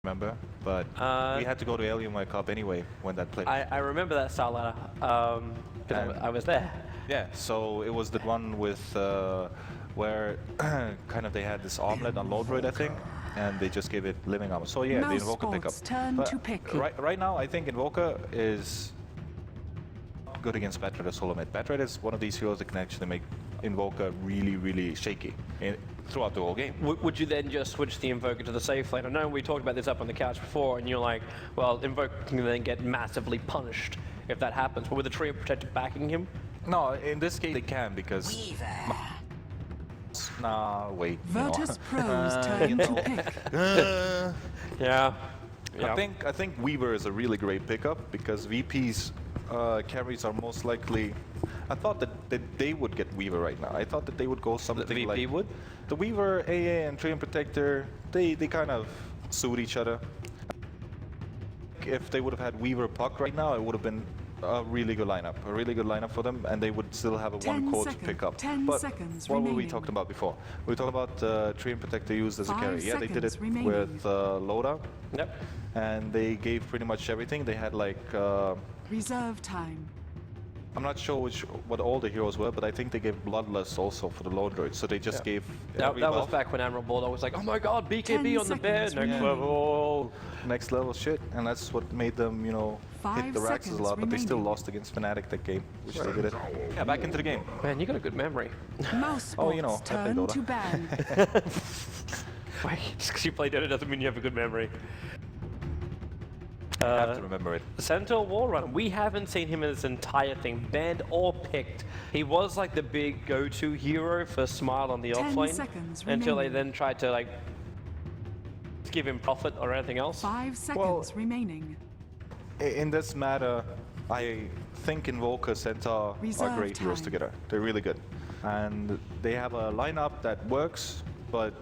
remember, but we had to go to Alien World Cup anyway when that played. I remember that star ladder, because I was there. Yeah, so it was the one with where kind of they had this armlet on load rate, I think, and they just gave it living armor. So yeah, the Invoker pickup. But right now, I think Invoker is good against Batrider Solomid. Batrider is one of these heroes that can actually make Invoker really shaky throughout the whole game. Would you then just switch the Invoker to the safe lane? I know we talked about this up on the couch before, and you're like, well, Invoker can then get massively punished if that happens. But with the Tree of Protector backing him? No, in this case they can because... Nah, wait. Virtus Pro's turn to pick. Yeah. I think Weaver is a really great pickup because VP's carries are most likely. I thought that they would get Weaver right now. I thought that they would go something the VP like would? The Weaver, AA, and Tree and Protector. They kind of suit each other. If they would have had Weaver Puck right now, it would have been a really good lineup for them, and they would still have a one-core to pick up. But what were we talking about before? We were talking about Tree and Protector used as a carry. Yeah, they did it with Loda. Yep. And they gave pretty much everything. They had like... reserve time. I'm not sure what all the heroes were, but I think they gave Bloodlust also for the load droid. So they just gave that was back when Admiral Bordeaux was like, oh my god, BKB on the bed, next level. Next level shit, and that's what made them, you know, hit the racks a lot, but they still lost against Fnatic that game, which they did it. Yeah, back into the game. Man, you got a good memory. Oh, you know, I play Dota. Wait, just because you play Dota doesn't mean you have a good memory. I have to remember it. Centaur Warrunner, we haven't seen him in this entire thing, banned or picked. He was like the big go-to hero for Smile on the offlane until they then tried to like give him profit or anything else. 5 seconds remaining. In this matter, I think Invoker, Centaur are great heroes together. They're really good. And they have a lineup that works, but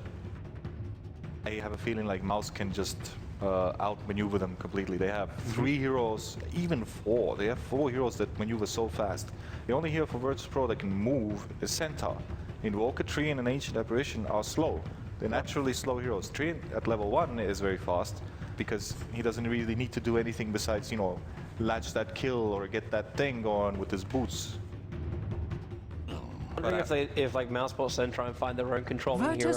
I have a feeling like Mouz can just outmaneuver them completely. They have 3 heroes, even 4. They have 4 heroes that maneuver so fast. The only hero for Virtus Pro that can move is Centaur. Invoker, Tree, and an Ancient Apparition are slow. They're naturally slow heroes. Tree at level 1 is very fast because he doesn't really need to do anything besides, you know, latch that kill or get that thing going with his boots. I'm wondering if like Mousebots then try and find their own controlling hero.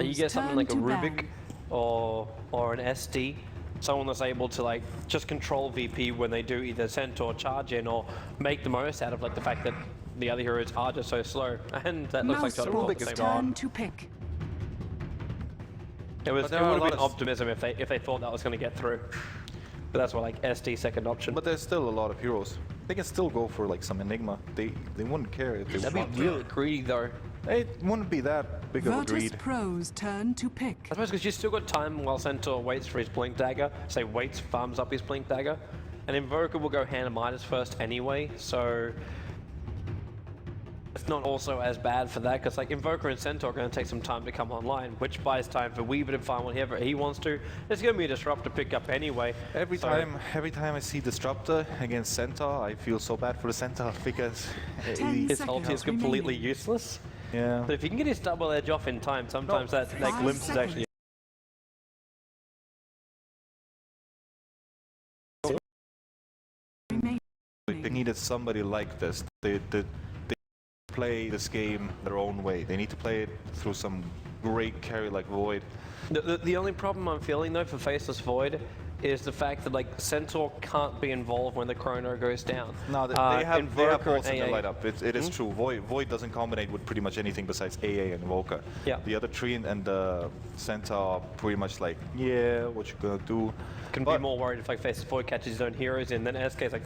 You get something like a Rubik or an SD, someone that's able to like just control VP when they do either Centaur charge in or make the most out of like the fact that the other heroes are just so slow, and that looks like Rubik is gone. To pick. It would have been optimism if they thought that was going to get through, but that's why like SD second option. But there's still a lot of heroes. They can still go for like some Enigma. They wouldn't care if they That'd be really greedy though. It wouldn't be that big of a greed. Virtus Pro's turn to pick. I suppose because you still got time while Centaur waits for his Blink Dagger, say waits, farms up his Blink Dagger, and Invoker will go Hand of Midas first anyway, so it's not also as bad for that, because like Invoker and Centaur are going to take some time to come online, which buys time for Weaver to find whatever he wants to. There's going to be a Disruptor pickup anyway. Every time I see Disruptor against Centaur, I feel so bad for the Centaur because his ulti is completely useless. Yeah. But if you can get his double edge off in time, sometimes that glimpse is actually... They needed somebody like this. They play this game their own way. They need to play it through some great carry like Void. The only problem I'm feeling though for Faceless Void is the fact that like Centaur can't be involved when the Chrono goes down. No, they have balls in their lineup. It is true. Void doesn't combine with pretty much anything besides AA and Invoker. Yeah. The other Tree and Centaur are pretty much like, yeah, what you gonna do? Can be more worried if like Faceless Void catches his own heroes in, then SK is like,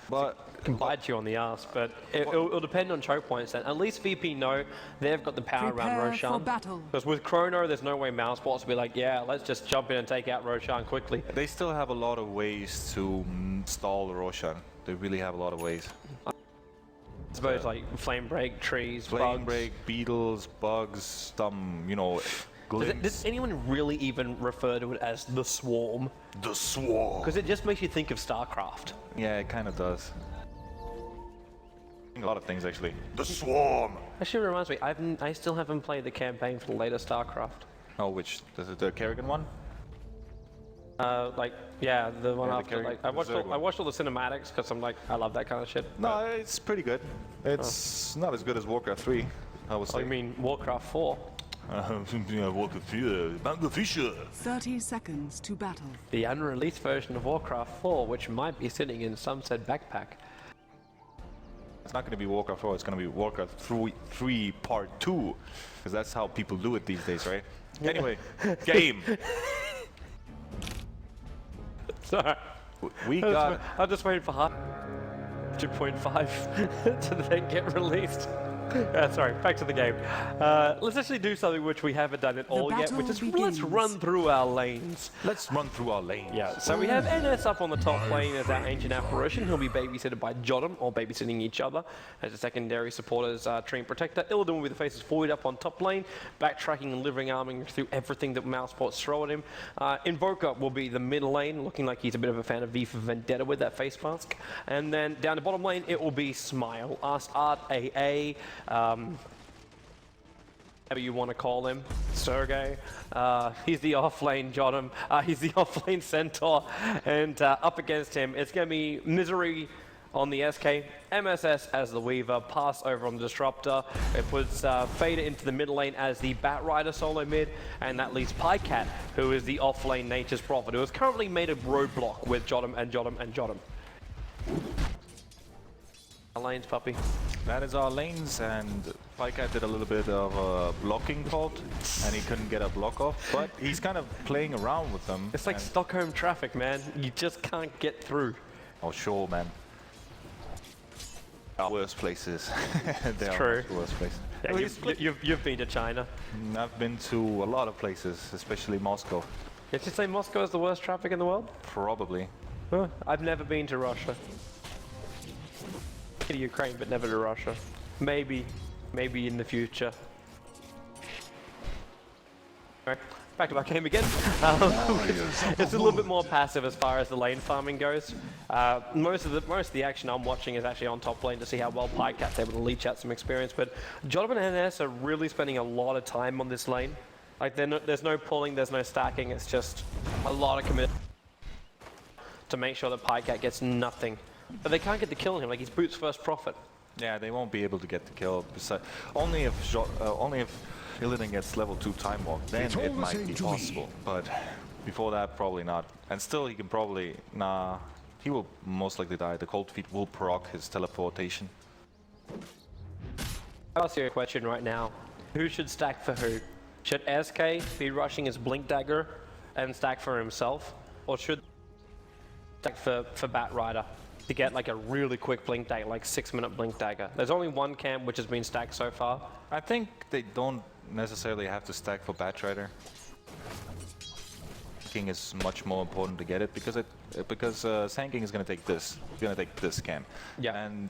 But can bite you on the ass, but it'll depend on choke points. And at least VP know they've got the power around Roshan. Because with Chrono, there's no way Mousebots will be like, yeah, let's just jump in and take out Roshan quickly. They still have a lot of ways to stall Roshan. They really have a lot of ways. I suppose like Flame Break, trees, Flame Break, beetles, bugs, you know. Does anyone really even refer to it as the Swarm? The Swarm. Because it just makes you think of StarCraft. Yeah, it kind of does. A lot of things actually. The Swarm. Actually reminds me, I still haven't played the campaign for the latest StarCraft. Oh, which? The Kerrigan one? Like, yeah, the one after. Like, I watched all the cinematics because I'm like, I love that kind of shit. No, it's pretty good. It's not as good as Warcraft 3, I would say. Oh, you mean Warcraft 4? Warcraft 3, Bango Fisher. 30 seconds to battle. The unreleased version of Warcraft 4, which might be sitting in some said backpack. It's not going to be Warcraft 4, it's going to be Warcraft 3 Part 2. Because that's how people do it these days, right? Anyway, game. Sorry. We got... I'm just waiting for 2.5 to then get released. Sorry, back to the game. Let's actually do something which we haven't done at all yet, which is let's run through our lanes. Let's run through our lanes. Yeah, so we have NS up on the top lane as our ancient apparition. He'll be babysitted by Jodam, or babysitting each other, as a secondary supporters, Treant Protector. Illidan will be the faces forward up on top lane, backtracking and living arming through everything that Mousesports throw at him. Invoker will be the middle lane, looking like he's a bit of a fan of V for Vendetta with that face mask. And then down the bottom lane, it will be Smile, Asked Art, AA, whatever you want to call him, Sergey. He's the off-lane Jodam, he's the off-lane Centaur, and up against him, it's going to be Misery on the SK, MSS as the Weaver, Pass over on the Disruptor. It puts Fader into the mid lane as the Batrider solo mid, and that leaves Pycat, who is the off-lane Nature's Prophet, who has currently made a roadblock with Jodam and Jodam and Jodam. Our lanes, puppy. That is our lanes, and Pycat did a little bit of a blocking fault, and he couldn't get a block off, but he's kind of playing around with them. It's like Stockholm traffic, man. You just can't get through. Oh, sure, man. Worst places. It's true. Worst places. Yeah, you've been to China. I've been to a lot of places, especially Moscow. Did you say Moscow is the worst traffic in the world? Probably. Huh, I've never been to Russia. To Ukraine, but never to Russia. Maybe in the future. Alright, back to our game again. It's a little bit more passive as far as the lane farming goes. Most of the action I'm watching is actually on top lane to see how well Pycat's able to leech out some experience. But Jodam and NS are really spending a lot of time on this lane. Like there's no pulling, there's no stacking. It's just a lot of commitment to make sure that Pycat gets nothing. But they can't get the kill on him, like he's Boot's first profit. Yeah, they won't be able to get the kill. Only if Illidan gets level 2 time walk, then it might be possible. But before that, probably not. And still, he can probably... Nah, he will most likely die. The Cold Feet will proc his teleportation. I'll ask you a question right now. Who should stack for who? Should SK be rushing his Blink Dagger and stack for himself? Or should stack for Batrider to get like a really quick Blink Dagger, like 6-minute Blink Dagger? There's only one camp which has been stacked so far. I think they don't necessarily have to stack for Batrider. King is much more important to get it because Sand King is going to take this. He's going to take this camp. Yeah. And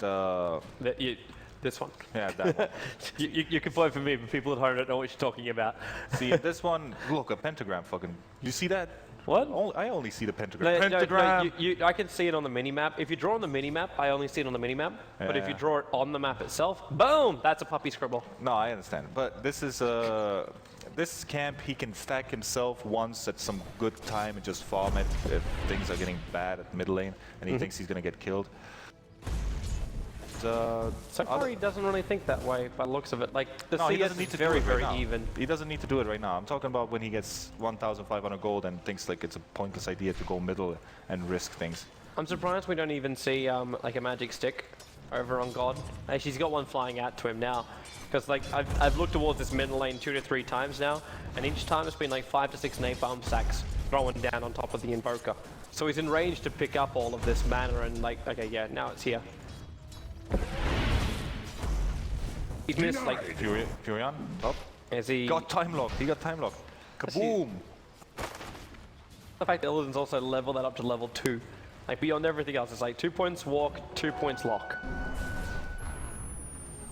this one. Yeah, that one. you can play for me, but people at home don't know what you're talking about. See, this one, look, a pentagram fucking... You see that? What? I only see the pentagram. Pentagram! No, I can see it on the mini-map. If you draw on the mini-map, I only see it on the mini-map. Yeah. But if you draw it on the map itself, boom! That's a puppy scribble. No, I understand. But this is this camp, he can stack himself once at some good time and just farm it if things are getting bad at mid lane and he thinks he's going to get killed. Sakari doesn't really think that way by the looks of it. Like, the CS is very even. He doesn't need to do it right now. I'm talking about when he gets 1,500 gold and thinks like it's a pointless idea to go middle and risk things. I'm surprised we don't even see like a magic stick over on God. Actually, he's got one flying out to him now. Because like I've looked towards this middle lane 2 to 3 times now, and each time it's been like 5 to 6 napalm stacks throwing down on top of the Invoker. So he's in range to pick up all of this mana and like, okay, yeah, now it's here. He's missed like Furion up. Is he got time locked? He got time locked. Kaboom! The fact that Illidan's also leveled that up to level 2. Like beyond everything else, it's like 2 points walk, 2 points lock.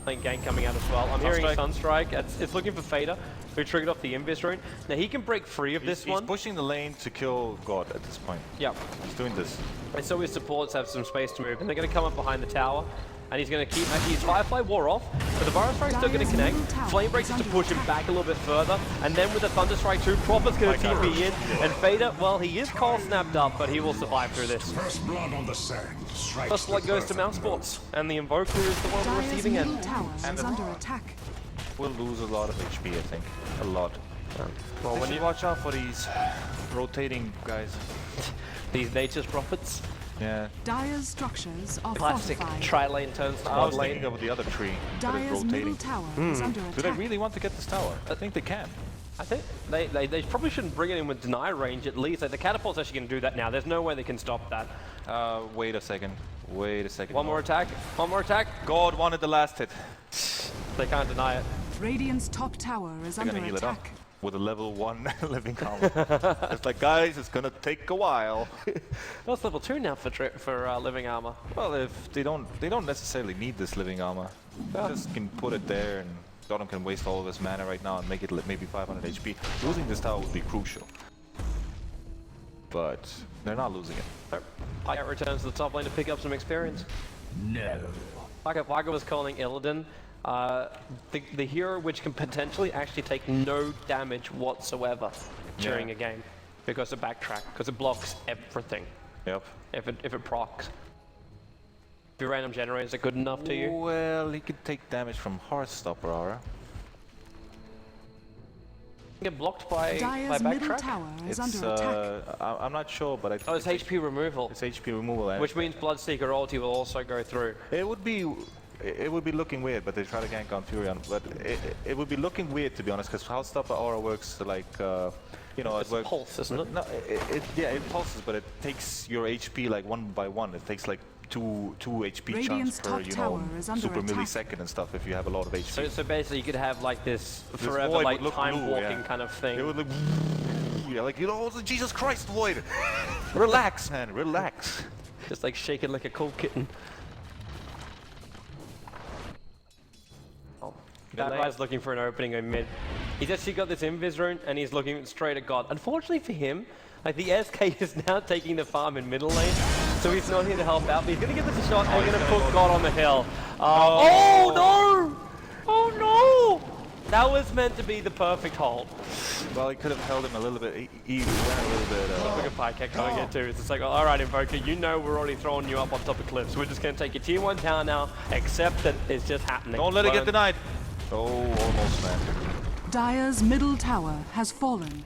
Lane gang coming out as well. I'm hearing Sunstrike. It's looking for Fader, who triggered off the Invis rune. Now he can break free of this one. He's pushing the lane to kill God at this point. Yeah. He's doing this. And so his supports have some space to move, and they're going to come up behind the tower. and he's going to keep, actually his Firefly wore off, but the Burrow Strike's still going to connect. Flame Break just to push him back a little bit further, and then with the Thunder Strike too, Prophet's going to TP in, and Fader, well, he is cold snapped up, but he will survive through this. First blood on the sand. First blood goes to Mousesports, and the Invoker is the one receiving end. And under attack. We'll lose a lot of HP, I think. A lot. Well, when you watch out for these rotating guys. these Natus Prophets. Yeah. Dire's structures are classic fortified. tri-lane turns to I was lane. thinking of the other tree that is Dire's middle rotating. tower is under attack. Do they really want to get this tower? I think they can. I think they probably shouldn't bring it in with deny range at least. Like, the catapult's actually going to do that now. There's no way they can stop that. Wait a second. Wait a second. One more attack. One more attack. God wanted the last hit. They can't deny it. Radiant's top tower is They're under gonna heal it up attack. with a level 1 living armor. It's like, guys, it's gonna take a while. That's level 2 now for living armor. Well, if they don't necessarily need this living armor. They just can put it there, and Dota can waste all of his mana right now and make it maybe 500 HP. Losing this tower would be crucial, but they're not losing it. Pika returns to the top lane to pick up some experience. No. Pika was calling Illidan the hero which can potentially actually take no damage whatsoever during a game because of backtrack, because it blocks everything. Yep. If it procs. If your random generators are good enough to you. Well, he could take damage from Heartstopper Aura. Get blocked by Dire's middle backtrack. tower is It's under attack. I'm not sure, but I think Oh, it's HP removal. it's HP removal, Which means Bloodseeker ulti will also go through. it would be looking weird, but they try to gank on Furion. But it would be looking weird, to be honest, because Heartstopper Aura works like you know, It's it works. pulse, isn't it? No, it pulses, but it takes your HP like 1 by 1. It takes like two HP Radiant's chunks per, top you tower know, is under super attack. millisecond and stuff if you have a lot of HP. So basically you could have like this forever void like would look time blue, walking yeah. kind of thing. It would look, yeah, like, you know, Jesus Christ, Void. Relax, man, relax. Just like shaking like a cool kitten. Oh, that guy's looking for an opening in mid. He's actually got this invis rune and he's looking straight at God. Unfortunately for him, like the SK is now taking the farm in middle lane, so he's not here to help out, but he's gonna give this a shot and he's gonna put God on the hill. Oh no! Oh no! That was meant to be the perfect hold. Well, he could have held him a little bit. He went a little bit. Look at Pika coming in too. It's just like, all right, Invoker, you know we're already throwing you up on top of cliffs. We're just gonna take your tier 1 tower now, accept that it's just happening. Don't let it get denied. Oh, almost, man. Dire's middle tower has fallen.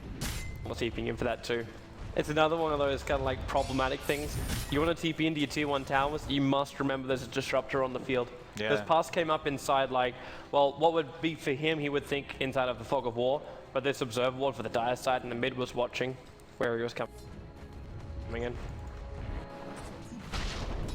I'm TPing in for that too. It's another one of those kind of like problematic things. You want to TP into your tier 1 towers, you must remember there's a disruptor on the field. Yeah. This pass came up inside like, well, what would be for him, he would think inside of the fog of war, but this observer ward for the Dire side and the mid was watching where he was coming in.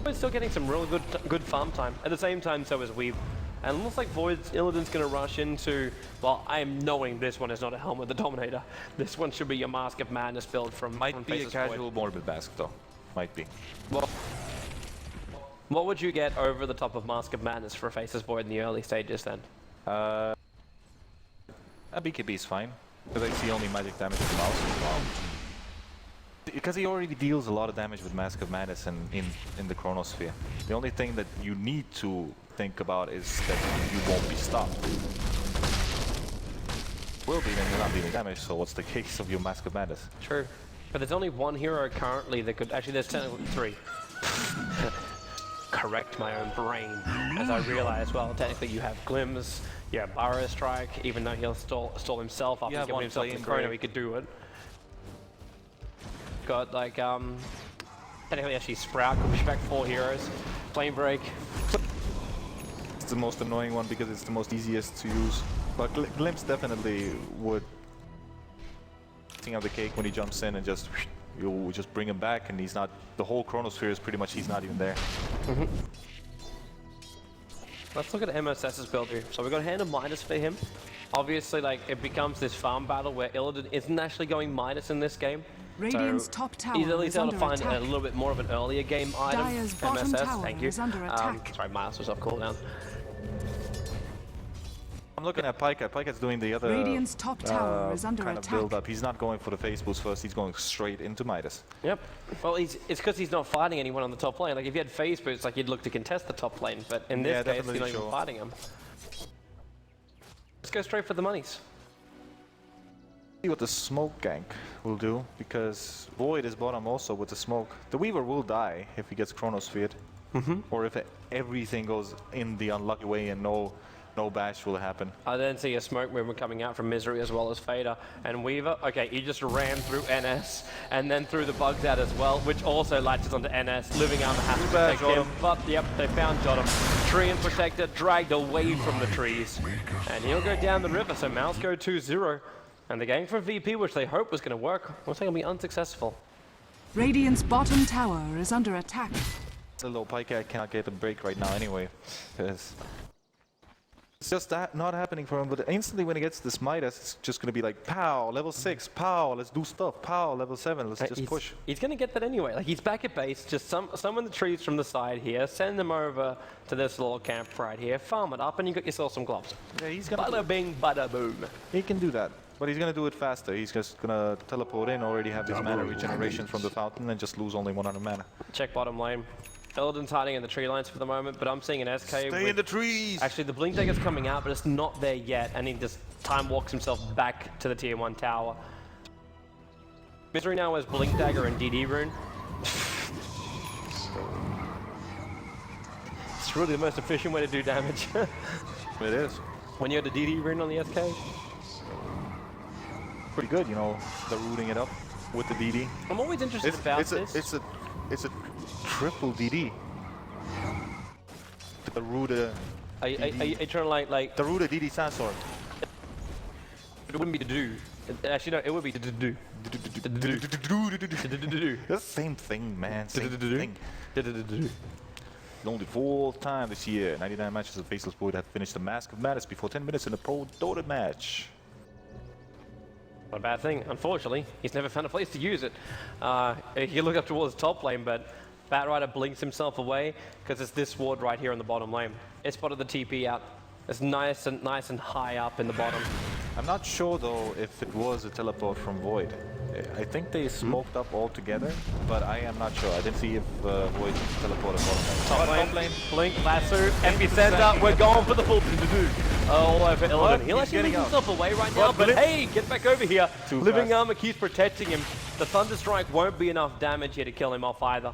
We're still getting some real good farm time. At the same time, so is Weave. And it looks like Illidan's going to rush into, well, I am knowing this one is not a Helm of the Dominator. This one should be your Mask of Madness build from Might be a Faces casual Void. Morbid Mask, though. Might be. Well, what would you get over the top of Mask of Madness for Faces Void in the early stages then? A BKB is fine, because I see only magic damage with the mouse as well. Because he already deals a lot of damage with Mask of Madness and in the Chronosphere. The only thing that you need to think about is that you won't be stopped. Will be, then you're not dealing damage, so what's the case of your Mask of Madness? True. But there's only one hero currently that could, actually there's technically 3. Correct my own brain, as I realize, well, technically you have Glims, you have Burrow Strike, even though he'll stall himself after giving himself the chrono, he could do it. Got like, technically actually Sprout could push back 4 heroes, Flame Break. It's the most annoying one because it's the most easiest to use. But Glimpse definitely would take out the cake when he jumps in and just you just bring him back, and he's not. The whole Chronosphere is pretty much he's not even there. Let's look at MSS's build here. So we've got Hand of Midas for him. Obviously, like it becomes this farm battle where Illidan isn't actually going Midas in this game. Radiant's so top tower he's at least is able to under find attack. a little bit more of an earlier game item. Dire's bottom MSS, tower thank you. is under attack. Sorry, Midas was off cooldown. I'm looking at Pika. Pika's doing the other Radiant's top tower is under kind of attack. build up. He's not going for the phase boost first. He's going straight into Midas. Yep. Well, it's because he's not fighting anyone on the top lane. Like if you had phase boots, like you'd look to contest the top lane. But in this case, you're not even fighting him. Let's go straight for the monies. See what the smoke gank will do, because Void is bottom also with the smoke. The Weaver will die if he gets Chronosphered, or if everything goes in the unlucky way and no bash will happen. I then see a smoke movement coming out from Misery as well as Fader and Weaver. Okay, he just ran through NS and then threw the bugs out as well, which also latches onto NS. Living Armor has to protect him, but yep, they found Jottam. Tree and Protector dragged away from the trees, and he'll go down the river. So Mouse go 2-0, and the game from VP, which they hoped was going to work, was going to be unsuccessful. Radiant's bottom tower is under attack. The little Pika cannot get a break right now anyway, because it's just that not happening for him. But instantly when he gets this Midas, it's just going to be like, pow, level 6, pow, let's do stuff, pow, level 7, let's just push. He's going to get that anyway. Like he's back at base, just summon the trees from the side here, send them over to this little camp right here, farm it up, and you got yourself some gloves. Yeah, he's gonna bada bing, bada boom. He can do that, but he's going to do it faster. He's just going to teleport in, already have his mana regeneration from the fountain, and just lose only 100 mana. Check bottom lane. Illidan's hiding in the tree lines for the moment, but I'm seeing an SK. Stay in the trees! Actually, the Blink Dagger's coming out, but it's not there yet, and he just time walks himself back to the tier 1 tower. Misery now has Blink Dagger and DD Rune. It's really the most efficient way to do damage. It is. When you have the DD Rune on the SK. Pretty good, you know, the rooting it up with the DD. I'm always interested about this. It's a triple DD. The Ruda. Are you trying to like the Ruda DD Sandstorm. It wouldn't be to do. Actually, no, it would be to do. That's the same thing, man. Same thing. Only 4th time this year. 99 matches of Faceless Void have finished the Mask of Madness before 10 minutes in a pro Dota match. Not a bad thing. Unfortunately, he's never found a place to use it. He can look up towards top lane, but Batrider blinks himself away because it's this ward right here in the bottom lane. It spotted the TP out. It's nice and high up in the bottom. I'm not sure though if it was a teleport from Void. I think they smoked up all together, but I am not sure. I didn't see if Void teleported bottom lane. Top lane, blink, lasso, epicenter. We're going for the full all over Illidan. He'll actually leave himself away right now, but hey, get back over here. Living Armor keeps protecting him. The Thunderstrike won't be enough damage here to kill him off either.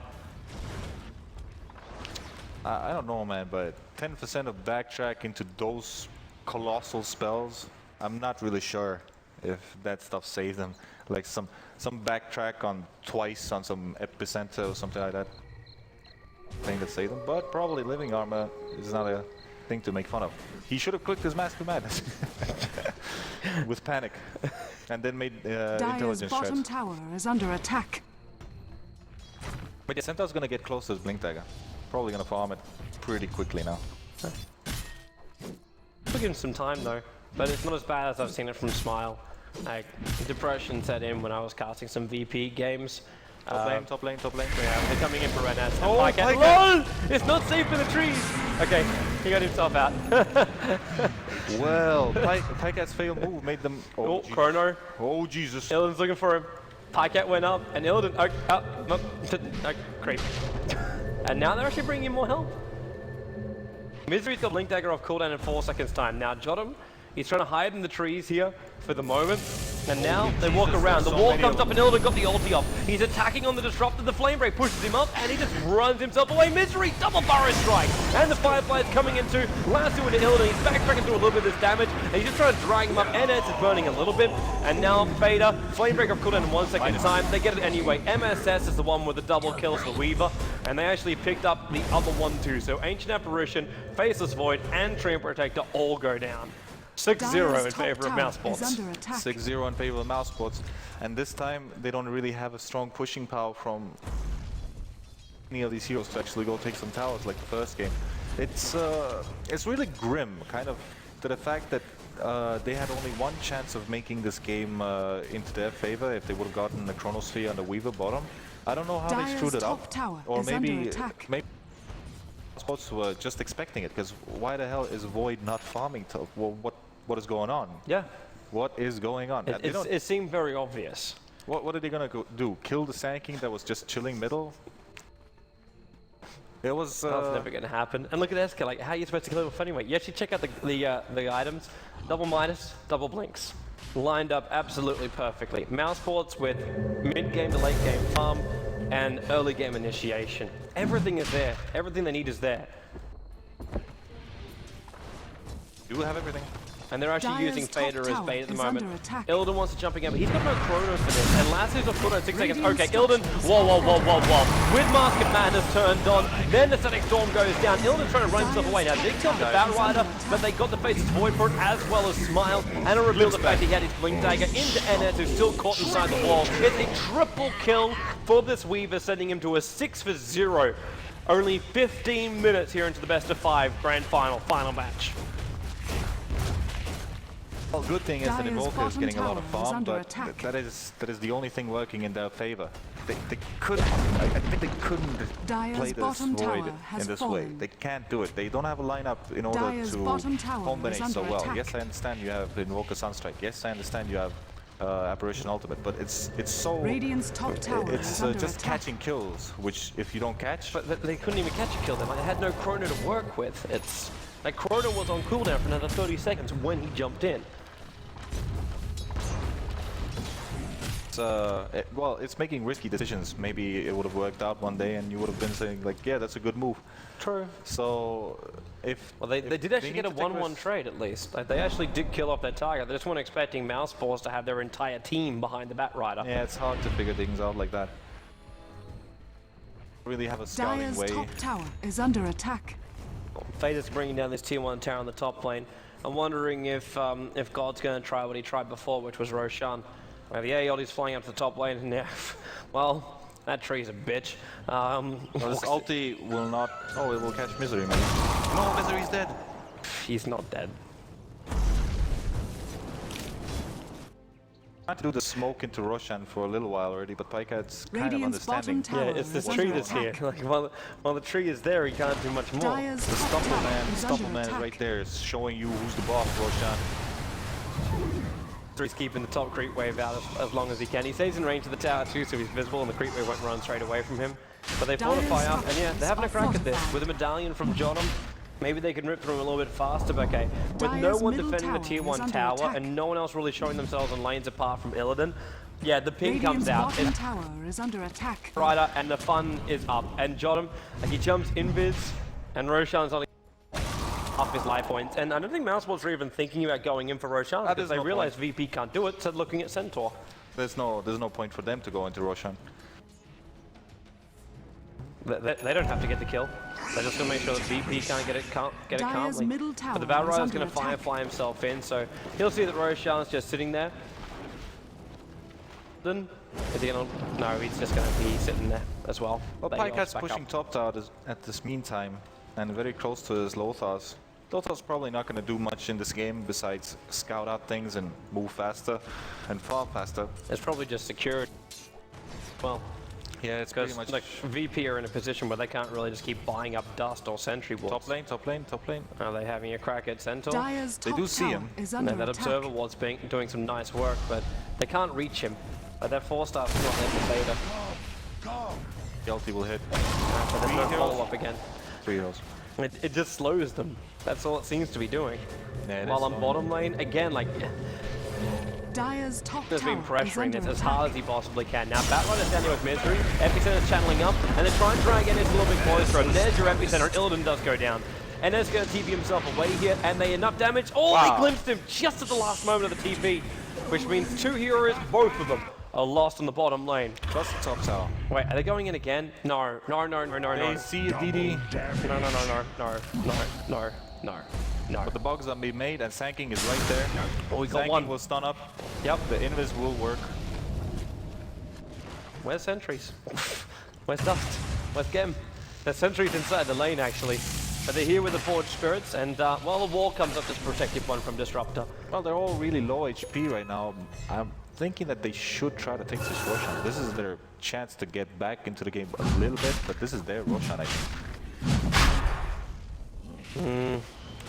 I don't know, man, but 10% of backtrack into those colossal spells, I'm not really sure if that stuff saves them. Like some backtrack on twice on some epicenter or something like that. Thing that saves them, but probably Living Armor is not a thing to make fun of. He should have clicked his Mask of Madness with panic, and then made intelligence bottom tower is under attack. But the Centaur's gonna get close to his Blink Dagger. Probably gonna farm it pretty quickly now. We'll give him some time though, but it's not as bad as I've seen it from Smile. Like, depression set in when I was casting some VP games. Top lane. Yeah, they're coming in for NS. Oh, Pika. LOL! It's not safe in the trees! Okay, he got himself out. Well, Pike's failed move made them... Oh, Chrono. Oh, Jesus. Illidan's looking for him. Pycat went up, and Illidan... creep. And now they're actually bringing in more help. Misery's got Blink Dagger off cooldown in 4 seconds time. Now Jottam, he's trying to hide in the trees here for the moment. And now they walk around. The wall comes up and Illidan got the ulti off. He's attacking on the Disruptor. The Flame Break pushes him up and he just runs himself away. Misery, double Burrow Strike. And the Firefly is coming into lasso into Illidan. He's backtracking through a little bit of this damage. And he's just trying to drag him up. NS is burning a little bit. And now Fader, Flame Break off cooldown in 1 second time. They get it anyway. MSS is the one with the double kills for Weaver. And they actually picked up the other one too. So Ancient Apparition, Faceless Void, and Tree and Protector all go down. 6-0 in favor of Mousesports. 6-0 in favor of Mousesports. And this time, they don't really have a strong pushing power from any of these heroes to actually go take some towers like the first game. It's really grim, kind of, to the fact that they had only one chance of making this game into their favor if they would have gotten the Chronosphere and the Weaver bottom. I don't know how they screwed it up. Or maybe Mousesports were just expecting it, because why the hell is Void not farming top? Well, what is going on. Yeah. What is going on? It seemed very obvious. What are they gonna do? Kill the Sand King that was just chilling middle? It was. That's never gonna happen. And look at Eska, like, how are you supposed to kill him anyway? You actually check out the items. Double minus, double blinks. Lined up absolutely perfectly. Mouse ports with mid-game to late-game farm and early-game initiation. Everything is there. Everything they need is there. You have everything. And they're actually Dire's using Fader as bait at the moment. attack. Illidan wants to jump again, but he's got no chrono for this. And Lasso's a foot on 6 seconds. Okay, Illidan, whoa. With Mask of Madness turned on, then the Sonic Storm goes down. Illidan trying to run himself away. Now, Big killed the Batrider, but they got the Face's Void for it, as well as Smile. And it revealed the fact he had his Blink Dagger into NS, who's still caught inside the wall. It's a triple kill for this Weaver, sending him to a 6-0. Only 15 minutes here into the best of 5 grand final match. Well, good thing is that Dire's Invoker is getting a lot of bottom tower is farm, under but attack. that is the only thing working in their favor. They couldn't. I think they couldn't Dire's play this bottom Void tower has in this fallen. way. They can't do it. They don't have a lineup in order Dire's to bottom tower combine is so under well. attack. Yes, I understand you have Invoker Sunstrike. Yes, I understand you have Apparition Ultimate, but it's so. Radiant's top tower It's is under just attack. catching kills, which if you don't catch, But they couldn't even catch a kill then. Like, they had no chrono to work with. It's like chrono was on cooldown for another 30 seconds when he jumped in. well, it's making risky decisions. Maybe it would have worked out one day, and you would have been saying like, yeah, that's a good move. True. So if They did actually get a need to take 1-1 risks- trade at least. Like, they actually did kill off their target. They just weren't expecting Mouse Force to have their entire team behind the Batrider. Yeah, it's hard to figure things out like that. Really have a scouting Dire's way. top tower is under attack. Fader's bringing down this tier 1 tower on the top lane. I'm wondering if God's going to try what he tried before, which was Roshan. The Aeoli's flying up to the top lane, and yeah, well, that tree's a bitch. This ulti will not. Oh, it will catch Misery, maybe. No, Misery's dead. He's not dead. I had to do the smoke into Roshan for a little while already, but Pykat's kind of Radiant's bottom understanding. tower Yeah, it's this is tree under that's here. attack. Like, while the tree is there, he can't do much more. Dire's The top tower is under Stumbleman is attack. right there, is showing you who's the boss, Roshan. He's keeping the top creep wave out as long as he can. He stays in range of the tower too, so he's visible, and the creep wave won't run straight away from him. But they Dire's fortify up, top and yeah, they're having a is crack at this. fortified. With a medallion from Jottam, maybe they can rip through him a little bit faster, but okay. With no Dire's one middle defending the tower tier is 1 under tower, attack. and no one else really showing themselves on lanes apart from Illidan, yeah, the ping Radiant's comes out. bottom It's tower is under attack. Rider, and the fun is up. And Jottam, like, he jumps invis, and Roshan's only up his life points. And I don't think Mousesports are even thinking about going in for Roshan, because there's they no realize point. VP can't do it, so looking at Centaur. There's no point for them to go into Roshan. They don't have to get the kill. They're just going to make sure that VP can't get it Dire's calmly. middle tower But the Batrider's is going under to attack. firefly himself in, so he'll see that Roshan's just sitting there. Then, is he going to... No, he's just going to be sitting there as well. Well, There he goes, Pykat's back pushing up. top tower at this meantime, and very close to his Lothars. Lothars probably not going to do much in this game besides scout out things and move faster and fall faster. It's probably just secured. Well, Yeah, it's pretty because much like VP are in a position where they can't really just keep buying up dust or sentry walls. top lane, top lane, top lane. Are they having a crack at Centaur? Dire's They top do see tower him. is And under that attack. observer ward's doing some nice work, but they can't reach him. That 4-star's not letting the Vader. The ulti will hit. But there's no heroes. follow-up again. 3 heroes. It just slows them. That's all it seems to be doing. Yeah, it While is. on bottom lane, again, like, Dire's top has tower been is pressuring under this as attack. hard as he possibly can. Now, Batrider's down here with Misery. Epicenter's channeling up, and they're trying to drag in into a little bit closer. And there's your Epicenter, and Illidan does go down. And there's going to TP himself away here, and they enough damage. Oh, Wow. they glimpsed him just at the last moment of the TP, which means 2 heroes, both of them, are lost on the bottom lane. Just top tower. Wait, are they going in again? No. They see a DD, No. but the bugs are being made, and Sand King is right there. Oh, we got Sand one. King will stun up. Yep. The invis will work. Where's sentries? Where's Dust? Where's Gem? There's sentries inside the lane, actually. But they're here with the Forged Spirits, and well, the wall comes up to protect your one from Disruptor. Well, they're all really low HP right now. I'm thinking that they should try to take this Roshan. This is their chance to get back into the game a little bit, but this is their Roshan, I think.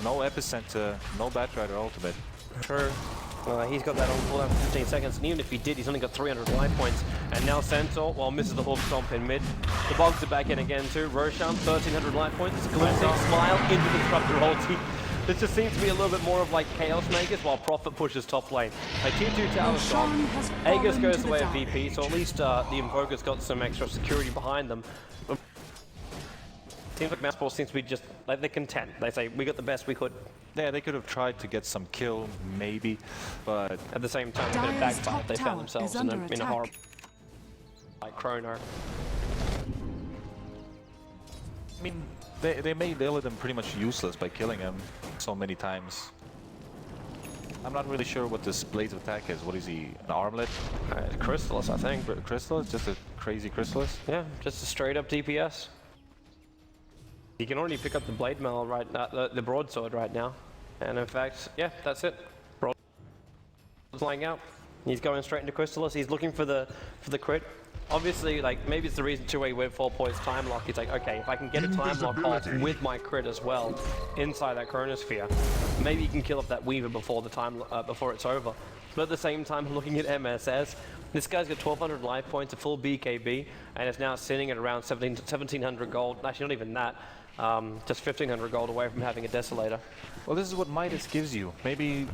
No Epicenter, no Batrider ultimate. True. He's got that on cooldown for 15 seconds, and even if he did, he's only got 300 life points. And now Centaur, well, misses the hook stomp in mid. The Bogs are back in again too. Roshan, 1300 life points. Glimpsing smile into the Disruptor ulti. This just seems to be a little bit more of like Chaos Makers while Prophet pushes top lane. Like Tier 2 tower's gone. Aegis goes away at VP, so at least the Invoker's got some extra security behind them. Seems like Mouse seems to be just, like, they're content. They say, we got the best we could. Yeah, they could have tried to get some kill, maybe, but... At the same time, a bit of backfire. They found themselves in a horrible... like Chrono. I mean, they made Illidan pretty much useless by killing him so many times. I'm not really sure what this Blades of Attack is. What is he, an armlet? Chrysalis, I think. Chrysalis? Just a crazy Chrysalis? Yeah, just a straight up DPS. He can already pick up the blade mail right now, the broadsword right now. And in fact, yeah, that's it. Broadsword's flying out. He's going straight into Chrysalis. He's looking for the crit. Obviously, like, maybe it's the reason 2A with 4 points time lock. He's like, okay, if I can get a time lock off with my crit as well inside that Chronosphere, maybe you can kill off that Weaver before the time before it's over. But at the same time, looking at MSS, this guy's got 1200 life points, a full BKB, and is now sitting at around 1700 gold. Actually, not even that. Just 1500 gold away from having a Desolator. Well, this is what Midas gives you. Maybe,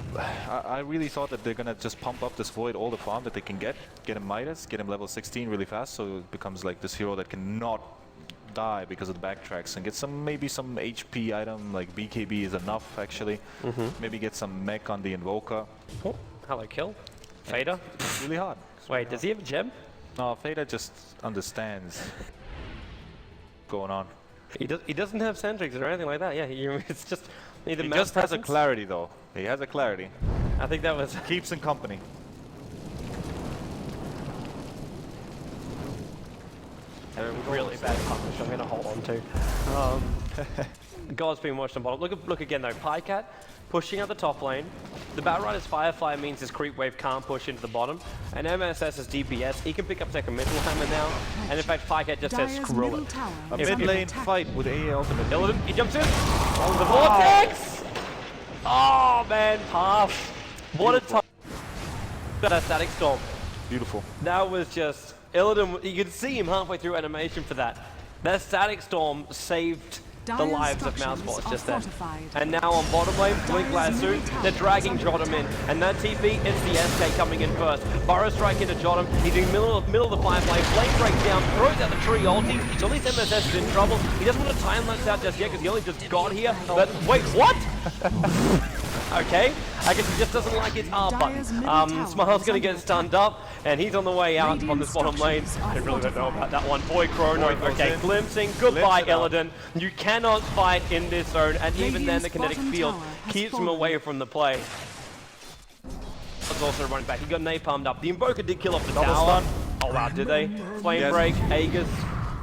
I really thought that they're gonna just pump up this Void all the farm that they can get him Midas, get him level 16 really fast, so it becomes like this hero that cannot die because of the backtracks, and get maybe some HP item, like BKB is enough actually. Maybe get some mech on the Invoker. Oh, hello kill. Fader. It's really hard. Wait, does he have a gem? No, Fader just understands what's going on. He doesn't have Sentryx or anything like that. Yeah, it's just either. He just has a clarity though. He has a clarity. I think that was keeps in company. A really bad punish. I'm gonna hold on to. God's been watched on bottom. Look again though. Pycat pushing out the top lane. The Batrider's Firefly means his creep wave can't push into the bottom. And MSS's DPS, he can pick up second middle hammer now. And in fact, Pycat just says screw it. A mid lane fight with AA ultimate. Illidan, he jumps in. Oh, the vortex! Oh man, pass. What a time. That static storm. Beautiful. That was just Illidan. You could see him halfway through animation for that. That static storm saved the lives of Mousesports just then. And now on bottom lane, Blink Lasso, they're dragging Jottam in. And that TP, it's the SK coming in first. Burrow strike into Jottam, he's in the middle of the 5 lane, flame breaks down, throws out the tree ulti, so at least MSS is in trouble. He doesn't want to time lapse out just yet because he only just got here, but wait, what? Okay, I guess he just doesn't like his R button. Smile's gonna get stunned up, and he's on the way out on this bottom lane. I really don't know about that one. Boy, Chrono, okay, glimpsing, goodbye Illidan. You cannot fight in this zone, and even then the kinetic field keeps him away from the play. That's also running back, he got napalmed up. The Invoker did kill off the tower. Oh wow, did they? Flame break, Aegis.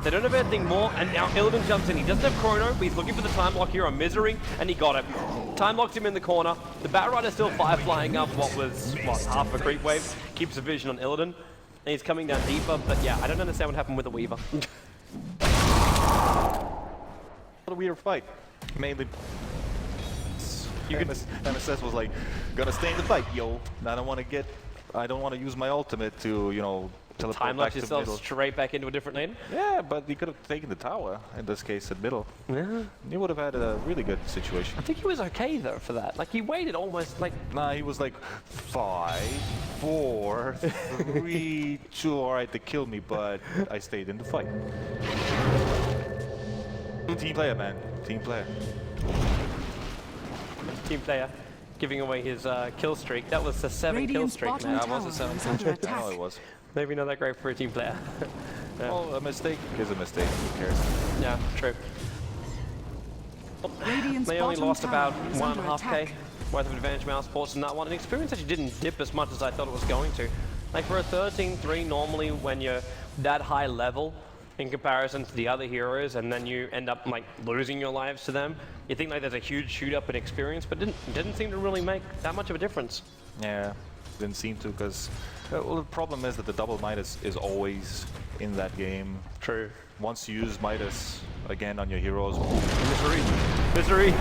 They don't have anything more, and now Illidan jumps in. He doesn't have Chrono, but he's looking for the time lock here on Misery, and he got it. Time locks him in the corner. The Batrider's still flying up what was, half a creep wave. Keeps a vision on Illidan, and he's coming down deeper, but yeah, I don't understand what happened with the Weaver. What a weird fight. Mainly, MSS was like, gonna stay in the fight, yo. I don't want to use my ultimate to, you know, time lapse yourself straight back into a different lane? Yeah, but he could have taken the tower, in this case, at middle. Yeah. He would have had a really good situation. I think he was okay, though, for that. Like, he waited almost, like... Nah, he was like, 5, 4, 3, 2, alright, they killed me, but I stayed in the fight. Team player, man. Team player. Team player. Giving away his kill streak. That was the 7 kill streak, man. That was a 7 kill streak. I know it was. Maybe not that great for a team player. Yeah. Well, a mistake is a mistake. Who cares? Yeah, true. They only lost about 1.5k worth of advantage Mousesports in that one. And experience actually didn't dip as much as I thought it was going to. Like for a 13-3, normally when you're that high level in comparison to the other heroes, and then you end up like losing your lives to them, you think like there's a huge shoot up in experience, but didn't seem to really make that much of a difference. Yeah, didn't seem to, because well, the problem is that the double Midas is always in that game. True. Once you use Midas again on your heroes, Misery.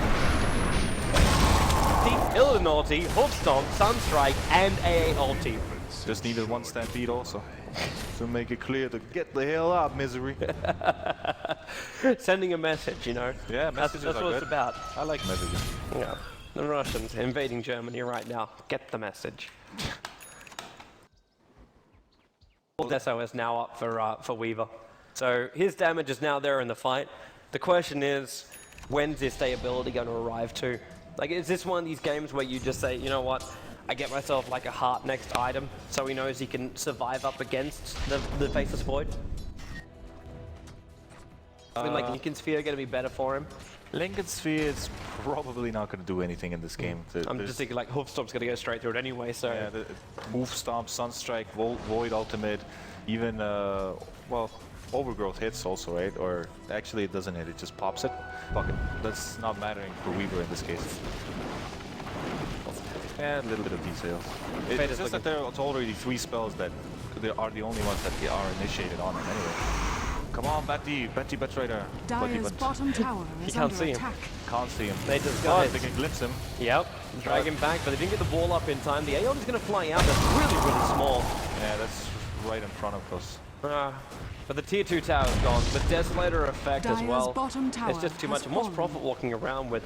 ulti, Illidan ulti, Hoof Stomp, Sunstrike, and AA ulti. Just needed one stampede also to make it clear to get the hell out, misery. Sending a message, you know. Yeah, messages that's are what good. it's about. I like messages. Yeah, the Russians invading Germany right now. Get the message. Deso is now up for Weaver. So his damage is now there in the fight. The question is, when's his stability going to arrive too? Like, is this one of these games where you just say, you know what, I get myself like a heart next item so he knows he can survive up against the Faceless Void? I mean, like, Lincoln Sphere going to be better for him? Lincoln Sphere is probably not going to do anything in this game. I'm just thinking like Hoof Stomp's going to go straight through it anyway, so... Yeah, the Move Stomp, Sunstrike, Void Ultimate, even, well, Overgrowth hits also, right? Or actually it doesn't hit, it just pops it. Fuck it, that's not mattering for Weaver in this case. And a little bit of details. It's just that there's already 3 spells that they are the only ones that they are initiated on him anyway. Come on, Betty Rider. Dire's bottom tower is under attack. Can't see him. They just got They can glimpse him. Yep, drag him back, but they didn't get the ball up in time. The Aeon is going to fly out, that's really, really small. Yeah, that's right in front of us. But the tier 2 tower is gone. The Desolator effect as Dire's well. bottom tower It's just too much. And what's Prophet walking around with?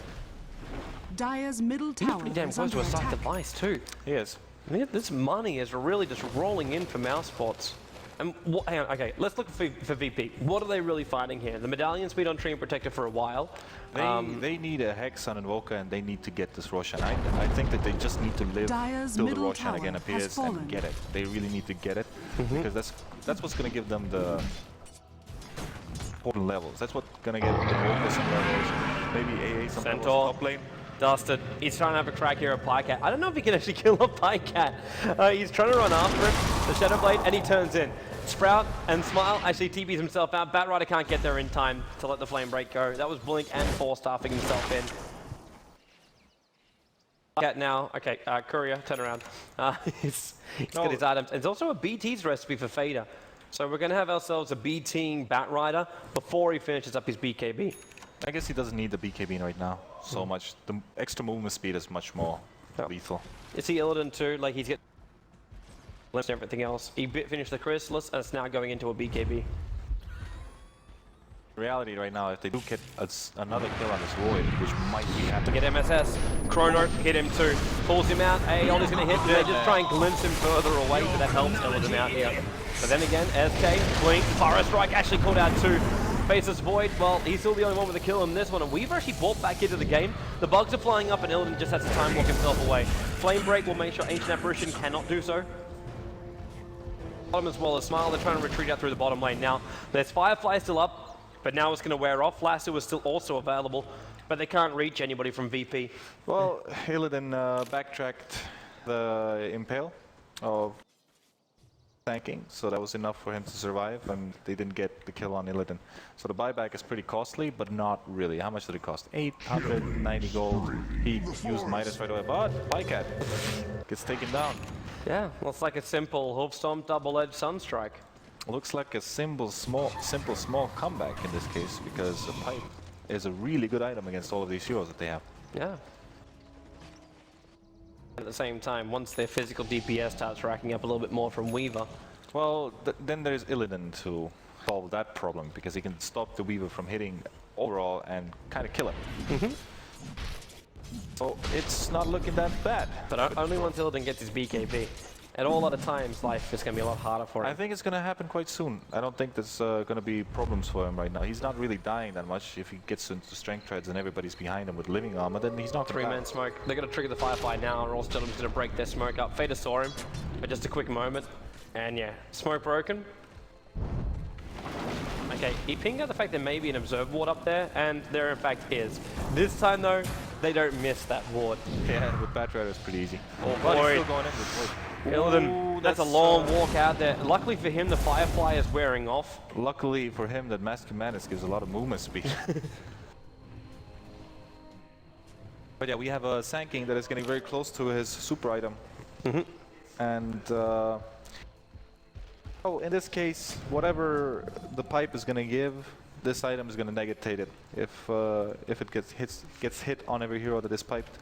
Dire's middle He's tower pretty damn is close to under a side attack. device too. He is. I mean, this money is really just rolling in for Mousesports. And hang on, okay, let's look for VP. What are they really fighting here? The Medallion speed on Tree and Protector for a while. They need a Hex on Invoker and they need to get this Roshan. I think that they just need to live Dire's till the middle Roshan again tower appears has fallen. and get it. They really need to get it because that's what's going to give them the important levels. That's what's going to get Invoker some levels. Maybe AA some levels Centaur. top lane. Dusted. He's trying to have a crack here at Pycat. I don't know if he can actually kill a Pycat. He's trying to run after him, the Shadow Blade, and he turns in. Sprout and Smile actually TPs himself out. Batrider can't get there in time to let the Flame Break go. That was Blink and Force-staffing himself in. Pycat now. Okay, Courier, turn around. He's got his items. It's also a BT's recipe for Fader. So we're going to have ourselves a BT Batrider before he finishes up his BKB. I guess he doesn't need the BKB right now so much. The extra movement speed is much more lethal. You see Illidan too, like he's getting and everything else. He finished the Chrysalis and it's now going into a BKB. Reality right now, if they do get another kill on this Void, which might be happening. Get MSS. Chrono hit him too. Pulls him out. Aeon is going to hit. They just try and glimpse him further away, but that helps Illidan out here. But then again, SK, Blink, Fire Strike actually called out too. Faceless Void, well, he's still the only one with a kill in this one, and we've actually bought back into the game. The bugs are flying up, and Illidan just has to time walk himself away. Flame Break will make sure Ancient Apparition cannot do so. Bottom as well as Smile, they're trying to retreat out through the bottom lane. Now, there's Firefly still up, but now it's going to wear off. Lasso is still also available, but they can't reach anybody from VP. Well, Illidan backtracked the Impale of tanking, so that was enough for him to survive, and they didn't get the kill on Illidan. So the buyback is pretty costly, but not really. How much did it cost? 890 gold. He used Midas right away, but Pycat gets taken down. Yeah, looks like a simple Hoof Stomp, double-edged Sunstrike. Looks like a simple small comeback in this case, because the pipe is a really good item against all of these heroes that they have. Yeah. At the same time, once their physical DPS starts racking up a little bit more from Weaver. Well, then there's Illidan to solve that problem, because he can stop the Weaver from hitting overall and kind of kill him. So it's not looking that bad. But only once Illidan gets his BKB. At all other times, life is going to be a lot harder for him. I think it's going to happen quite soon. I don't think there's going to be problems for him right now. He's not really dying that much. If he gets into strength treads and everybody's behind him with living armor, then he's not going to die. 3-man smoke. They're going to trigger the Firefly now, or else Gentleman's going to break their smoke up. Fader saw him for just a quick moment. And yeah, smoke broken. Okay, he pinged out the fact there may be an observer ward up there, and there in fact is. This time though, they don't miss that ward. Yeah, with Batrider it's pretty easy. Oh But he's boy. still going in with Void. Illidan, that's a long walk out there. Luckily for him, the Firefly is wearing off. Luckily for him, that Master Manus gives a lot of movement speed. But yeah, we have a Sand King that is getting very close to his super item. And oh, in this case, whatever the pipe is going to give, this item is going to negate it. If it gets hit on every hero that is piped.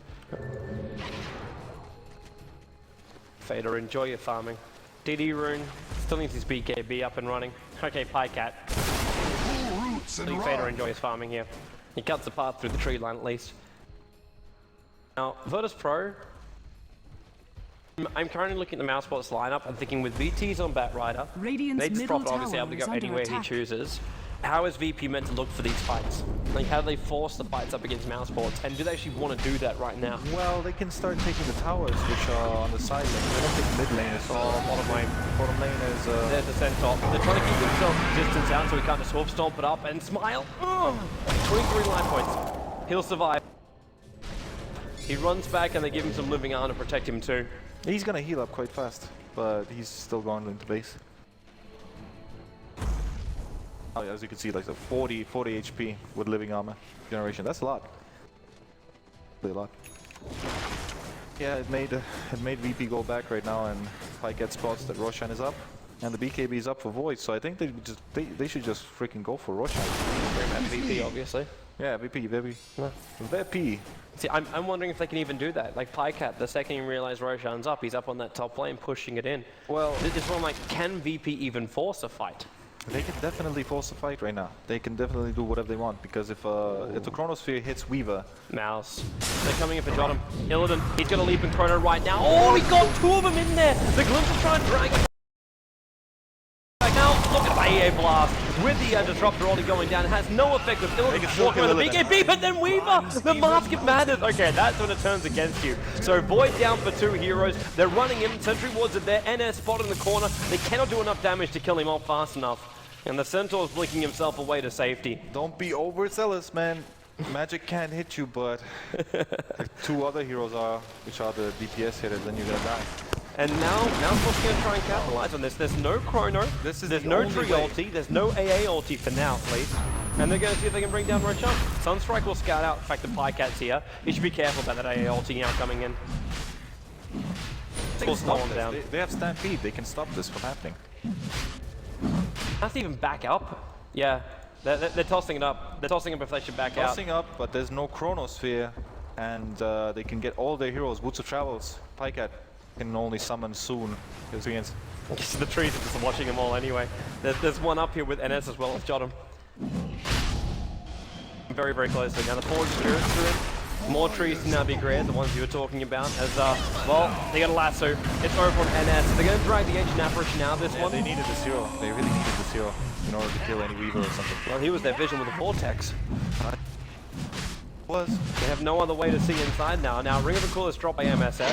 Fader, enjoy your farming. DD Rune still needs his BKB up and running. Okay, Pycat. Fader enjoy his farming here. He cuts the path through the tree line at least. Now, Virtus Pro, I'm currently looking at the Mousesports lineup and thinking with VTs on Batrider, Nate's Prophet obviously able to go anywhere he chooses. How is VP meant to look for these fights? Like, how do they force the fights up against Mousesports? And do they actually want to do that right now? Well, they can start taking the towers, which are on the side lane. I don't think mid lane is bottom lane. Bottom lane is... There's the Centaur. They're trying to keep themselves distance out so he can't just swap stomp it up and smile. 23 life points. He'll survive. He runs back and they give him some living armor to protect him too. He's gonna heal up quite fast, but he's still going into base. Oh, yeah, as you can see, like the 40 HP with living armor generation. That's a lot. Really a lot. Yeah, it made VP go back right now, and Pike gets spots that Roshan is up, and the BKB is up for Void. So I think they should just freaking go for Roshan. VP, obviously. Yeah, VP. No. VP. See, I'm wondering if they can even do that. Like Pycat, the second you realize Roshan's up, he's up on that top lane pushing it in. Well, this is one like, can VP even force a fight? They can definitely force a fight right now. They can definitely do whatever they want, because if the Chronosphere hits Weaver... Mouse. They're coming in for Jottam. Illidan, he's got a leap in Chrono right now. Oh, he got two of them in there! The Glimpse will try and drag him back now. Look at the AA Blast with the Disruptor already going down. It has no effect with Illidan walking with the BKB, but then Weaver! The mask of madness! Okay, that's when it turns against you. So Void down for two heroes. They're running him. Sentry Wards are there. NS spot in the corner. They cannot do enough damage to kill him off fast enough. And the Centaur's blinking himself away to safety. Don't be overzealous, man. Magic can't hit you, but if two other heroes are, which are the DPS hitters, then you're gonna die. And now Mousesports gonna try and capitalize on this. There's no Chrono, there's no Tree ulti, there's no AA ulti for now, at least. And they're gonna see if they can bring down Roshan. Sunstrike will scout out. In fact, the Pycat's here. You should be careful about that AA ulti now coming in. They have Stampede. They can stop this from happening. Has to even back up. Yeah, they're tossing it up. They're tossing up if they should back out. Tossing up, but there's no Chronosphere, and they can get all their heroes. Boots of Travels, Pycat can only summon soon. The trees are just watching them all anyway. There's one up here with NS as well as Jottam. Very, very closely. Now the Forge Spirits are in. More trees can now be great, the ones you were talking about, as, well, they got a lasso. It's over on NS. They're going to drag the Ancient Apparition now, this one. They needed this hero. They really needed this hero in order to kill any Weaver or something. Well, he was their vision with the Vortex. They have no other way to see inside now. Now, Ring of the Coolest drop by MSS.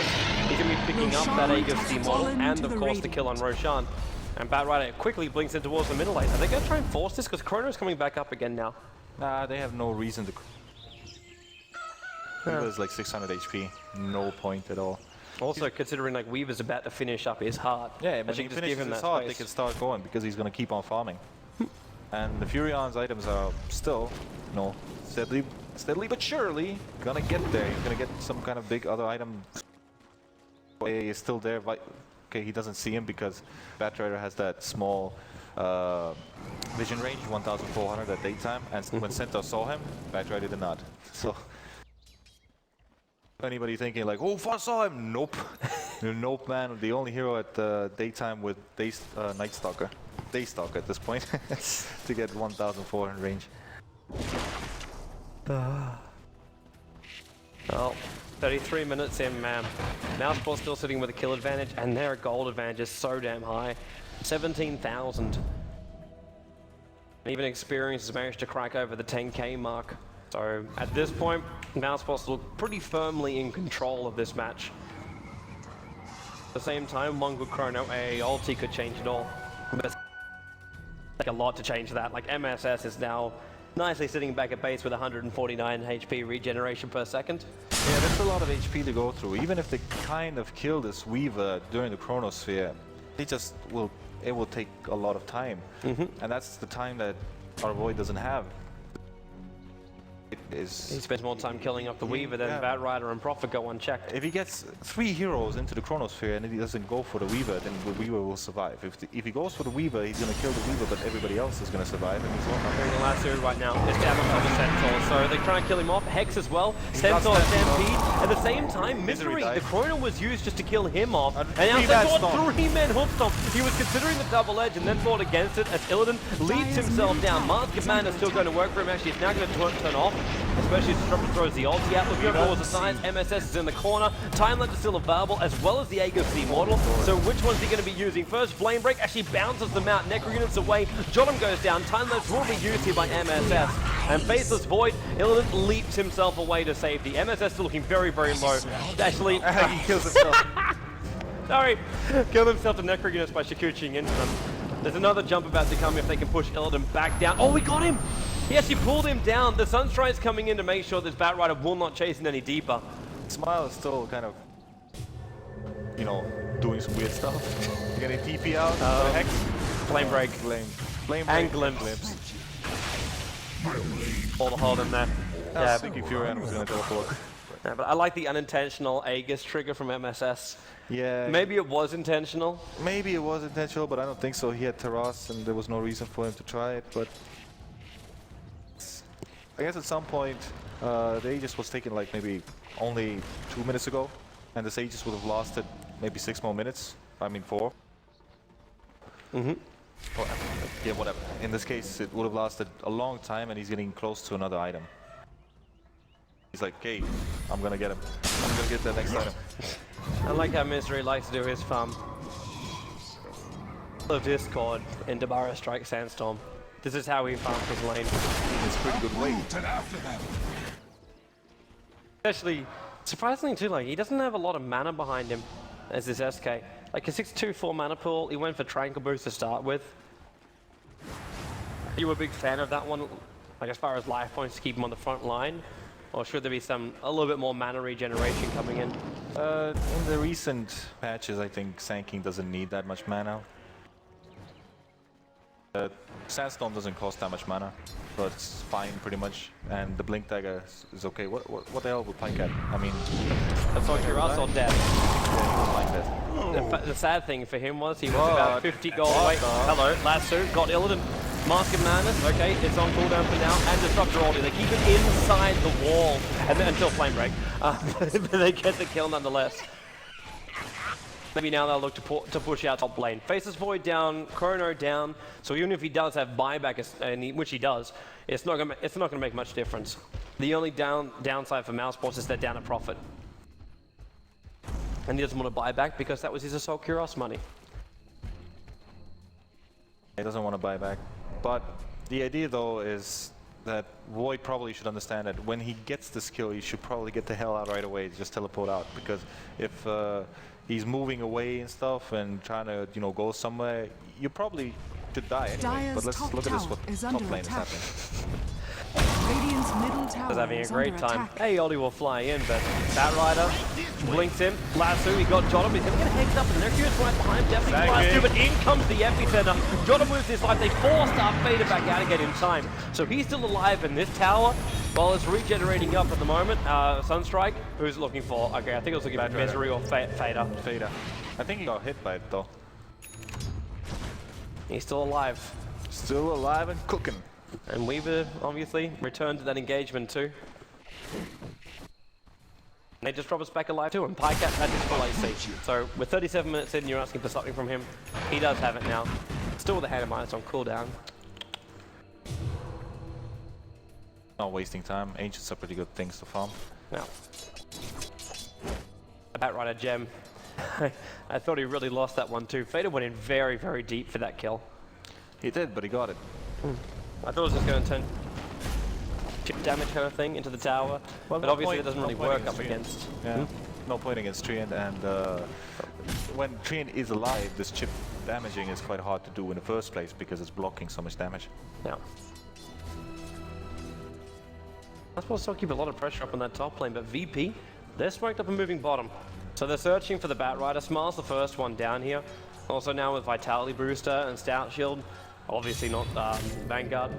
He's going to be picking up that Aegis model, and of course the kill on Roshan. And Batrider quickly blinks in towards the middle lane. Are they going to try and force this? Because Chrono's coming back up again now. They have no reason to... Weaver's like 600 HP, no point at all. Also, considering like Weaver's about to finish up his heart. Yeah, when he finishes his heart, they can start going because he's going to keep on farming. And the Furion's items are still, steadily but surely gonna get there. He's gonna get some kind of big other item. AA is still there. Okay, he doesn't see him because Batrider has that small vision range, 1,400 at daytime, and when Centaur saw him, Batrider did not. So. Anybody thinking like, oh, I saw him? Nope. Nope, man. The only hero at daytime with Night Stalker. Daystalker at this point to get 1,400 range. Well, 33 minutes in, man. Mousesports still sitting with a kill advantage, and their gold advantage is so damn high. 17,000. Even Experience has managed to crack over the 10k mark. So at this point, Mousesports look pretty firmly in control of this match. At the same time, one good Chrono AA ulti could change it all. But it's like a lot to change that. Like MSS is now nicely sitting back at base with 149 HP regeneration per second. Yeah, that's a lot of HP to go through. Even if they kind of kill this Weaver during the Chronosphere, it will take a lot of time. And that's the time that our Void doesn't have. He spends more time killing off the Weaver than Batrider and Prophet go unchecked. If he gets 3 heroes into the Chronosphere and he doesn't go for the Weaver, then the Weaver will survive. If he goes for the Weaver, he's going to kill the Weaver, but everybody else is going to survive, and he's not. The last two right now is down on the Centaur, so they try and kill him off. Hex as well, Centaur Stampede. At the same time, Misery, the Chrono was used just to kill him off, and now Centaur 3-man hook stomp. He was considering the double edge and then fought against it as Illidan leads himself down. Mask of Man is still going to work for him. Actually, it's now going to turn off, especially as Disruptor throws the ulti out. Looking over towards the sides, MSS is in the corner. Timeline is still available, as well as the Aegis Immortal. So which one's he going to be using? First, Flame Break actually bounces them out. Necro units away. Jottam goes down. Timelines will be used here by MSS. And Faceless Void, Illidan leaps himself away to safety. MSS still looking very, very low. Actually, he kills himself. Sorry, killed himself to Necro units by Shikuchiing into them. There's another jump about to come if they can push Illidan back down. Oh, we got him! He actually pulled him down. The Sunstride's coming in to make sure this Batrider will not chase in any deeper. Smile is still kind of, you know, doing some weird stuff. Getting TP out, Hex. Flame Break. Flame Break. And Glimpse. All the hold in there. Yeah, I think Furion was going to teleport. Yeah, but I like the unintentional Aegis trigger from MSS. Yeah. Maybe it was intentional. Maybe it was intentional, but I don't think so. He had Terras and there was no reason for him to try it, but I guess at some point the Aegis was taken like maybe only 2 minutes ago, and this Aegis would have lasted maybe 6 more minutes. I mean 4. Yeah, whatever. In this case, it would have lasted a long time, and he's getting close to another item. He's like, okay, I'm gonna get him. I'm gonna get that next item. I like how Misery likes to do his farm. Of Discord into Barra Strike Sandstorm. This is how he farms his lane. It's a pretty good way. Especially, surprisingly too, like, he doesn't have a lot of mana behind him as this SK. Like a 6/2/4 mana pool, he went for Tranquil Boost to start with. Are you a big fan of that one, like as far as life points to keep him on the front line? Or should there be a little bit more mana regeneration coming in? In the recent patches, I think Sanking doesn't need that much mana. Sandstorm doesn't cost that much mana, so it's fine pretty much. And the Blink Dagger is okay. What the hell would Pike at? I mean, that's all you're also dead. Yeah, he was like that. The sad thing for him was he was about 50 gold away. Hello, Lasso, got Illidan. Mask of Madness, okay, it's on cooldown for now, and Disruptor ulti. They keep it inside the wall and then, until Flame Break, but they get the kill nonetheless. Maybe now they'll look to push out top lane. Faceless Void down, Chrono down, so even if he does have buyback, which he does, it's not gonna make much difference. The only downside for Mousesports is they're down a Prophet. And he doesn't want to buy back because that was his Assault Kuros money. He doesn't want to buy back. But the idea though is that Void probably should understand that when he gets the skill, he should probably get the hell out right away, just teleport out. Because if he's moving away and stuff and trying to, you know, go somewhere, you probably should die anyway. But let's look at this, what top lane is happening. Radiant's middle tower is having a great time. Attack. Hey, Oldie will fly in, but Batrider blinks him. Lasso, he got Jottam. He's going to get heads up, and Nercu's right behind. Definitely flies through, but in comes the epicenter. Jottam moves his life. They force Darth Vader back out again in time. So he's still alive in this tower, while it's regenerating up at the moment. Sunstrike, who's looking for? Okay, I think it was looking for Misery or Fader. Fader. I think he got hit by it though. He's still alive. Still alive and cooking. And Weaver, obviously, returned to that engagement too. They just drop us back alive too, and Pycat had his full AC. So with 37 minutes in, you're asking for something from him. He does have it now. Still with the hand of minus on cooldown. Not wasting time. Ancients are pretty good things to farm. Now, Batrider gem. I thought he really lost that one too. Fader went in very, very deep for that kill. He did, but he got it. I thought it was just going to turn chip damage her thing into the tower, well, but obviously it doesn't really work up against. Yeah, no point against Treant, and when Treant is alive, this chip damaging is quite hard to do in the first place because it's blocking so much damage. Yeah. I suppose still keep a lot of pressure up on that top lane, but VP, they're smoked up and moving bottom. So they're searching for the Batrider. Smile's the first one down here. Also now with Vitality Booster and Stout Shield. Obviously not Vanguard.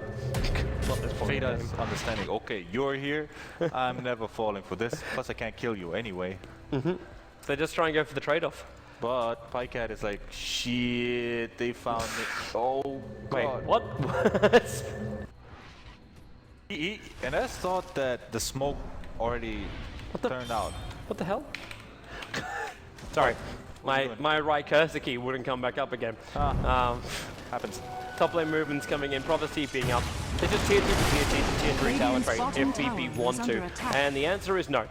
not this point. Fada's understanding, okay, you're here, I'm never falling for this, plus I can't kill you anyway. So they're just trying to go for the trade-off. But Pycat is like, shit, they found me. Oh, Wait, God. what? NS thought that the smoke already turned out. What the hell? Sorry, my right cursor key wouldn't come back up again. Happens. Top lane movements coming in, Prophecy being up. It's just tier 2 to tier 3 tower trade if VP want to. And the answer is no.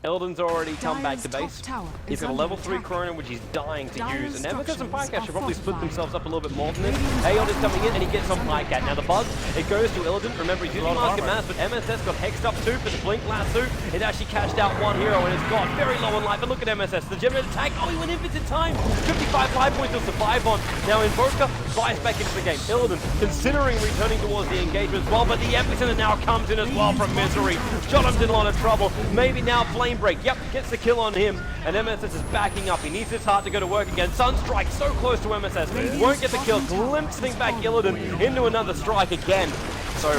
Eldon's already come back to base. He's got a level 3 Corona, which he's dying to use. And Nemesis and Pycat should probably split themselves up a little bit more than this. Aeon is coming in and he gets on Pycat. Now the buzz, it goes to Illidan. Remember, he's using Mask of Mass, but MSS got hexed up too for the Blink Lasso. It actually cashed out one hero and it's got very low on life. But look at MSS, the Gemini attack. Oh, he went Invictus in time. 55 life points to survive on. Now Invoker buys back into the game. Illidan considering returning towards the engagement as well, but the epicenter now comes in as well from Misery. Jonathan's in a lot of trouble. Maybe now Flame Break. Yep, gets the kill on him, and MSS is backing up. He needs his heart to go to work again. Sunstrike so close to MSS, won't get the kill, glimpsing back Illidan into another strike again. So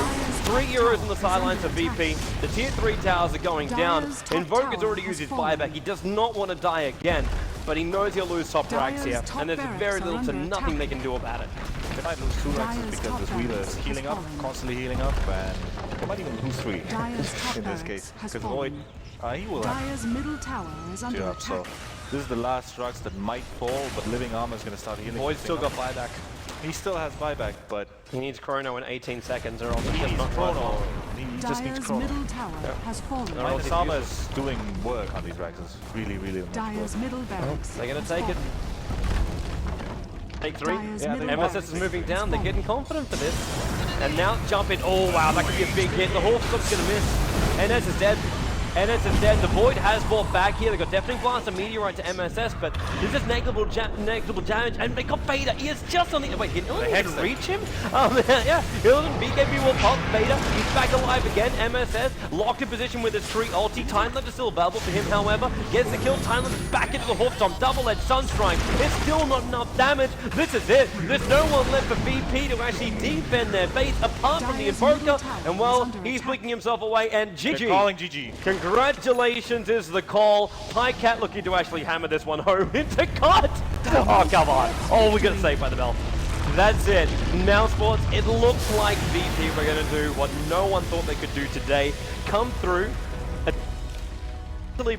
3 heroes on the sidelines of VP. The tier 3 towers are going down. Invoker's already used his buyback. He does not want to die again, but he knows he'll lose top racks here, and there's very little to nothing they can do about it. They might lose 2 racks because this wheeler is healing up, constantly healing up, and they might even lose 3 in this case. Because Void, he will have middle tower is under attack. so this is the last drugs that might fall, but Living Armor is going to start healing. Void's still got buyback. He still has buyback, but He needs Chrono in 18 seconds or else he he's needs not Chrono. He just needs Dire's Chrono. middle tower has fallen. Living Armor is doing work on these racks. It's really, really much Dire's work. middle barracks. They're going to has take it. fallen. Take 3. Dire's Yeah, middle MSS barracks is moving has down. They're fallen. getting confident for this. And now jump in. Oh wow, that could be a big hit. The Hawkstop's going to miss. NS is dead. NS is dead. The Void has fought back here. They got Deafening Blast and Meteorite to MSS, but this is negligible damage. And they got Beta. He is just on the. Wait, did Illidan reach him? Yeah, Illidan, BKB will pop. Beta, he's back alive again. MSS locked in position with his tree ulti. Timelapse is still available for him, however. Gets the kill. Timelapse is back into the Hawkstop. Double-edged Sunstrike. It's still not enough damage. This is it. There's no one left for VP to actually defend their base apart from the Invoker. And well, he's blinking himself away. And GG. They're calling GG. Congratulations is the call. Pycat looking to actually hammer this one home into cut. Oh, come on. Oh, we got it saved by the bell. That's it. Now, sports, it looks like VP were going to do what no one thought they could do today. Come through,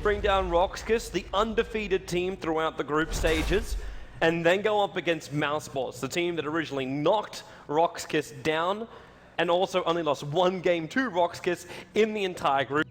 bring down RoX.KIS, the undefeated team throughout the group stages, and then go up against Mousesports, the team that originally knocked RoX.KIS down and also only lost 1 game to RoX.KIS in the entire group.